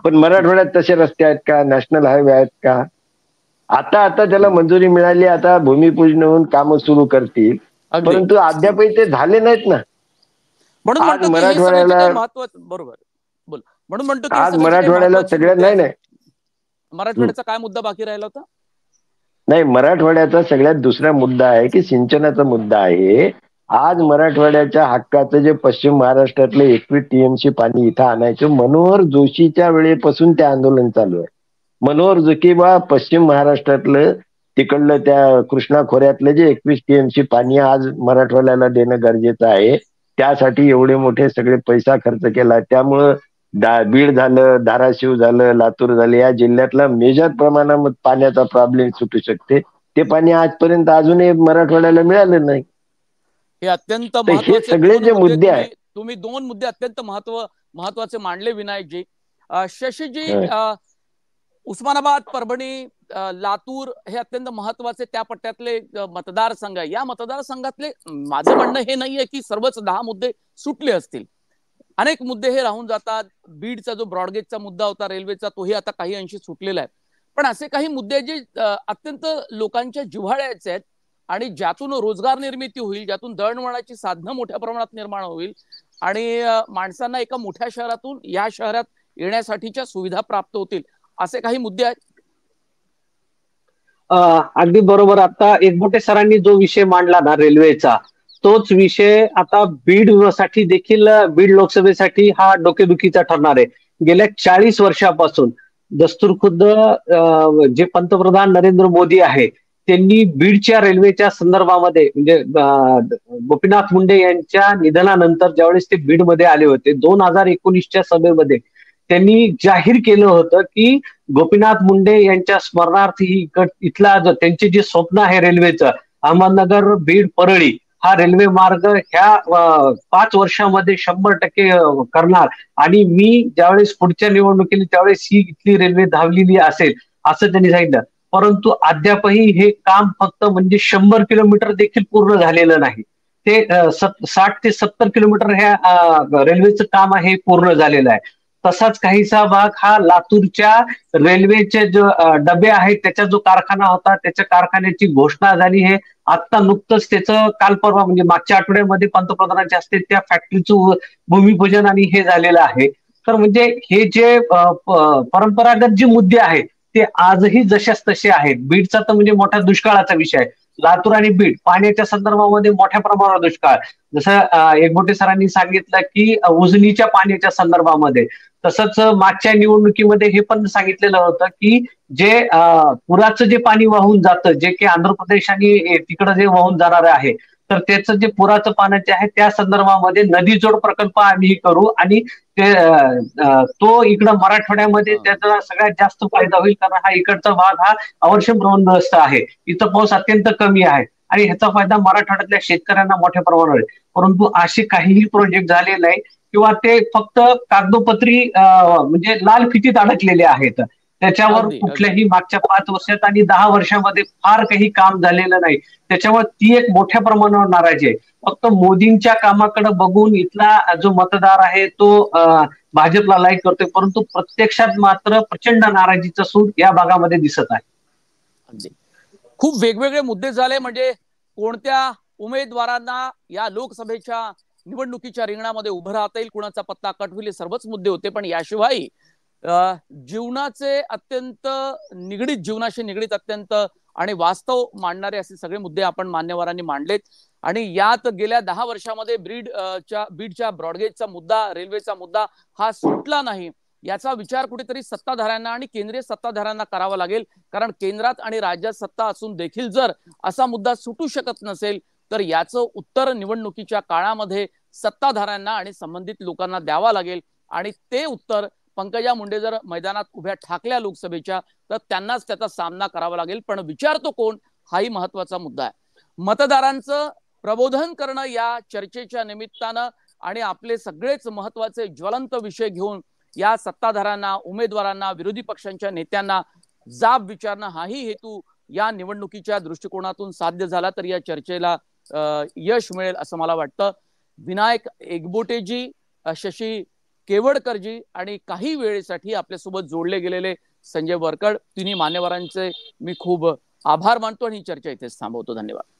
पण मराठवाड्यात तसे रस्ते आहेत का, नॅशनल हायवे आहेत का? आता त्याला मंजुरी मिळाली, आता भूमिपूजन होऊन कामं सुरू करतील, परंतु अद्यापही ते झाले नाहीत ना. म्हणून आज मराठवाड्याला महत्वाचं बरोबर बोल म्हणून म्हणतो की आज मराठवाड्याला सगळ्यात नाही मराठवाड्याचा काय मुद्दा बाकी राहिला होता? नाही, मराठवाड्याचा सगळ्यात दुसरा मुद्दा आहे की सिंचनाचा मुद्दा आहे. आज मराठवाड्याच्या हक्काचं जे पश्चिम महाराष्ट्रातले 21 TMC पाणी इथं आणायचं, मनोहर जोशीच्या वेळेपासून ते आंदोलन चालू आहे. मनोहर जोशी पश्चिम महाराष्ट्रातलं तिकडलं त्या कृष्णा खोऱ्यातलं जे 21 TMC पाणी आज मराठवाड्याला देणं गरजेचं आहे, त्यासाठी एवढे मोठे सगळे पैसा खर्च केला. त्यामुळं बीड झालं, धाराशिव झालं, लातूर झालं, या जिल्ह्यातला मेजर प्रमाणात पाण्याचा प्रॉब्लेम सुटू शकते. ते पाणी आजपर्यंत अजूनही मराठवाड्याला मिळालं नाही. हे अत्यंत हे सगळे जे मुद्दे आहेत, तुम्ही 2 मुद्दे अत्यंत महत्वाचे मांडले विनायकजी. शशीजी, उस्मानाबाद, परभणी, लातूर हे अत्यंत महत्वाचे त्या पट्ट्यातले मतदारसंघ आहे. या मतदारसंघातले माझं म्हणणं हे नाहीये की सर्वच 10 मुद्दे सुटले असतील. अनेक मुद्दे हे राहून जातात. बीडचा जो ब्रॉडगेजचा मुद्दा होता रेल्वेचा, तोही आता काही अंशी सुटलेला आहे. पण असे काही मुद्दे जे अत्यंत लोकांच्या जिव्हाळ्याचे आहेत आणि ज्यातून रोजगार निर्मिती होईल, ज्यातून दळणवळणाची साधनं मोठ्या प्रमाणात निर्माण होईल आणि माणसांना एका मोठ्या शहरातून या शहरात येण्यासाठीच्या सुविधा प्राप्त होतील, असे काही मुद्दे आहेत. अगदी बरोबर. आता एकबोटे सरांनी जो विषय मांडला ना रेल्वेचा, तोच विषय आता बीड साठी देखील, बीड लोकसभेसाठी हा डोकेदुखीचा ठरणार आहे. गेल्या 40 वर्षापासून दस्तूरखुद्द जे पंतप्रधान नरेंद्र मोदी आहे त्यांनी बीडच्या रेल्वेच्या संदर्भामध्ये म्हणजे गोपीनाथ मुंडे यांच्या निधनानंतर ज्यावेळेस ते बीडमध्ये आले होते 2019च्या सभेमध्ये त्यांनी जाहीर केलं होतं की गोपीनाथ मुंडे यांच्या स्मरणार्थ इथला त्यांचे जे स्वप्न आहे रेल्वेचं, अहमदनगर बीड परळी हा रेल्वे मार्ग ह्या 5 वर्षामध्ये 100% करणार आणि मी ज्यावेळेस पुढच्या निवडणुकीला त्यावेळेस ही इथली रेल्वे धावलेली असेल असं त्यांनी सांगितलं. परंतु अद्यापही हे काम फक्त म्हणजे 100 किलोमीटर देखील पूर्ण झालेलं नाही. ते 60 ते 70 किलोमीटर ह्या रेल्वेचं काम आहे पूर्ण झालेलं आहे. तसाच काहीसा भाग हा लातूरच्या रेल्वेचे जो डबे आहेत त्याचा जो कारखाना होता त्याच्या कारखान्याची घोषणा झाली. हे आता नुकतंच त्याचं काल परवा म्हणजे मागच्या आठवड्यामध्ये पंतप्रधानांच्या हस्ते त्या फॅक्टरीचं भूमिपूजन आणि हे झालेलं आहे. तर म्हणजे हे जे परंपरागत जे मुद्दे आहेत ते आजही जशाच तसे आहेत. बीडचा तर म्हणजे मोठ्या दुष्काळाचा विषय आहे. लातूर आणि बीड पाण्याच्या संदर्भामध्ये मोठ्या प्रमाणावर दुष्काळ, जसं एकबोटे सरांनी सांगितलं की उजनीच्या पाण्याच्या संदर्भामध्ये, तसंच मागच्या निवडणुकीमध्ये हे पण सांगितलेलं होतं की जे पुराचं जे पाणी वाहून जातं, जे की आंध्र प्रदेश आणि तिकडं जे वाहून जाणार आहे, तर त्याचं जे पुराचं पाण्याचे आहे त्या संदर्भामध्ये नदी जोड प्रकल्प आम्ही करू आणि ते तो इकडं मराठवाड्यामध्ये त्याचा सगळ्यात जास्त फायदा होईल, कारण हा इकडचा भाग हा अवर्षणग्रस्त आहे, इथं पाऊस अत्यंत कमी आहे आणि ह्याचा फायदा मराठवाड्यातल्या शेतकऱ्यांना मोठ्या प्रमाणावर आहे. परंतु असे काहीही प्रोजेक्ट झाले नाही किंवा ते फक्त कागदोपत्री म्हणजे लाल फितीत अडकलेले आहेत. त्याच्यावर कुठल्याही मागच्या 5 वर्षात आणि 10 वर्षामध्ये फार काही काम झालेलं नाही. त्याच्यावर ती एक मोठ्या प्रमाणावर नाराजी आहे. फक्त मोदींच्या कामाकडे बघून इथला जो मतदार आहे तो भाजपला लाईक करतोय, परंतु प्रत्यक्षात मात्र प्रचंड नाराजीचं सूर या भागामध्ये दिसत आहे. खूप वेगवेगळे मुद्दे झाले. म्हणजे कोणत्या उमेदवारांना या लोकसभेच्या निवडणुकीच्या रिंगणामध्ये उभं राहता येईल, कुणाचा पत्ता कट होईल, सर्वच मुद्दे होते. पण याशिवाय जीवनाचे अत्यंत निगडीत, जीवनाशी निगडीत अत्यंत आणि वास्तव मांडणारे असे सगळे मुद्दे आपण मान्यवरांनी मांडलेत. आणि यात गेल्या 10 वर्षामध्ये बीडच्या ब्रॉडगेजचा मुद्दा, रेल्वेचा मुद्दा हा सुटला नाही. याचा विचार कुठेतरी सत्ताधाऱ्यांना आणि केंद्रीय सत्ताधाऱ्यांना करावा लागेल. कारण केंद्रात आणि राज्यात सत्ता असून देखील जर असा मुद्दा सुटू शकत नसेल तर याचं उत्तर निवडणुकीच्या काळामध्ये सत्ताधाऱ्यांना आणि संबंधित लोकांना द्यावा लागेल. आणि ते उत्तर पंकजा मुंडे जर मैदानात उभ्या ठाकल्या लोकसभेच्या तर त्यांनाच त्याचा सामना करावा लागेल. पण विचारतो कोण हाही महत्वाचा मुद्दा आहे. मतदारांचं प्रबोधन करणं या चर्चेच्या निमित्तानं आणि आपले सगळेच महत्वाचे ज्वलंत विषय घेऊन या सत्ताधाऱ्यांना, उमेदवारांना, विरोधी पक्षांच्या नेत्यांना जाब विचारणं हाही हेतू या निवडणुकीच्या दृष्टिकोनातून साध्य झाला तर या चर्चेला यश मिळेल असं मला वाटतं. विनायक एकबोटेजी, शशी केवडकरजी आणि काही वेळेसाठी आपल्यासोबत जोडले गेलेले संजय वरकड, तिन्ही मान्यवरांचे मी खूप आभार मानतो आणि ही चर्चा इथेच थांबवतो. धन्यवाद.